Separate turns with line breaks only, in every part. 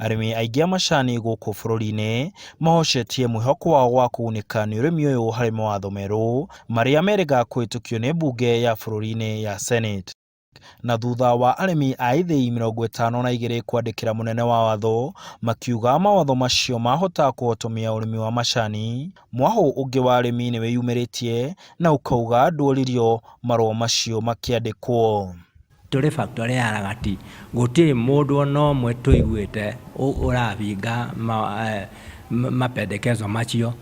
arĩmi aingĩ a macani gũkũ bũrũri-inĩ mahocetie mwĩhoko wao wa kũgunĩka nĩ ũrĩmi ũyũ harĩ mawatho merũ marĩa merĩga kũhĩtũkio nĩ mbunge ya bũrũri-inĩ ya Senate. Na thutha wa arĩmi a ithĩi 52 kwandĩkĩra mũnene wa watho makiuga mawatho macio mahota kũhotomia ũrĩmi wa macani, mwahũ ũngĩ wa arĩmi nĩ wĩyumĩrĩtie na ũkauga ndũririo marũa macio makĩandĩkwo.
Tũrĩ factory ya Ragati gũtirĩ mũndũ ona ũmwe tũiguĩte ũravinga mapendekezo macio,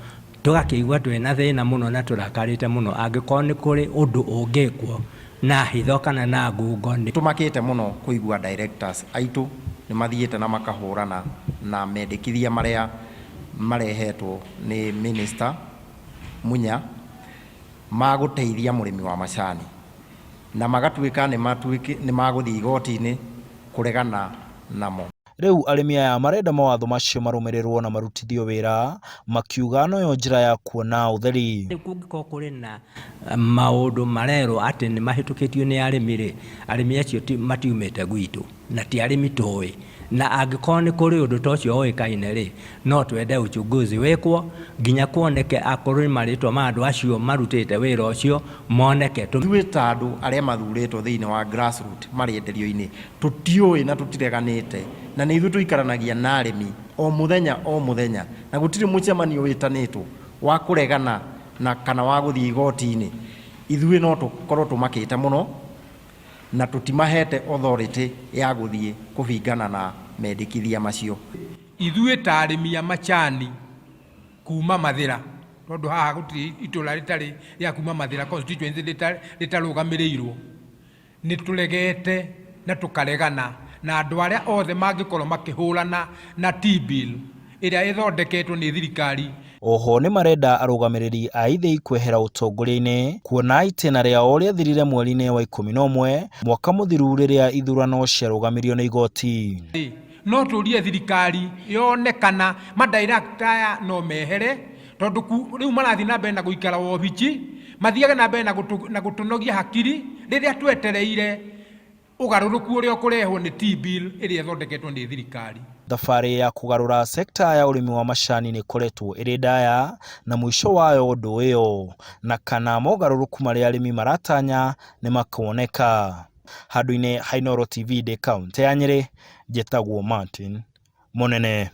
tũgakĩigua twĩna thĩna mũno na tũrakarĩte mũno angĩkorwo nĩ kũrĩ ũndũ ũngĩkwo na hitho kana na ngungo.
Tũmakĩte mũno kũigua directors aitũ nĩ mathiĩte na makahũrana na mendekithia marĩa marehetwo nĩ Minister Munya magũteithia mũrĩmi wa macani, na magatuĩka nĩ magũthiĩ igoti-inĩ kũregana namo.
Rĩu arĩmi aya marenda mawatho macio marũmĩrĩrwo na marutithio wĩra, makiuga noyo njĩra ya kuona ũtheri.
Kũngĩkorwo kũrĩ na maũndũ marerwo atĩ nĩ mahĩtũkĩtio nĩ arĩmi-rĩ, arĩmi acio matiumĩte gwitũ na ti arĩmi tũĩ, na angĩkorwo nĩ kũrĩ ũndũ ta ũcio ũĩkaine-rĩ, no twende uchunguzi wĩkwo nginya kuoneke akorwo nĩ marĩtwa ma andũ acio marutĩte wĩra ũcio moneke.
Ithuĩ ta andũ arĩa mathurĩtwo thĩinĩ wa grassroots marĩenderio-inĩ tũtiũĩ na tũtireganĩte, na nĩ ithuĩ tũikaranagia na arĩmi o mũthenya na gũtirĩ mũcemanio wĩtanĩtwo wa kũregana na kana wa gũthiĩ igoti-inĩ. Ithuĩ no tũkorwo tũmakĩte mũno na tũtimahete authority ya gũthiĩ kũbingana na mendekithia macio.
Ithuĩ ta arĩmi a macani kuma Mathira, tondũ haha gũtirĩ itũra rĩtarĩ rĩa kuma Mathira constituency rĩtarũgamĩrĩirwo, nĩ tũregete na tũkaregana na andũ arĩa othe mangĩkorwo makĩhũrana na T-bill ĩrĩa ĩthondeketwo nĩ thirikari.
Oho nĩ marenda arũgamĩrĩri a ithĩi kwehera ũtongoria-inĩ, kuona itĩna rĩao rĩathirire mweri-inĩ wa 11 mwaka mũthiru rĩrĩa ithurano ciarũgamirio nĩ igoti.
No tũrie thirikari yone kana madirector aya no mehere, tondũ rĩu marathiĩ na mbere na gũikara wobici, mathiage na mbere na gũtũnogia hakiri rĩrĩa twetereire ũgarũrũku ũrĩa ũkũrehwo nĩ T-bill ĩrĩa ĩthondeketwo nĩ thirikari.
Thabarĩ ya kũgarũra sekta ya ũrĩmi wa macani nĩ koretwo ĩrĩ ndaya na mũico wayo ũndũ ũyũ, na kana mogarũrũku marĩa arĩmi maratanya nĩ makoneka. Handũ-inĩ ha Inooro TV ndĩ kaunti ya Nyeri, njĩtagwo Martin Mũnene.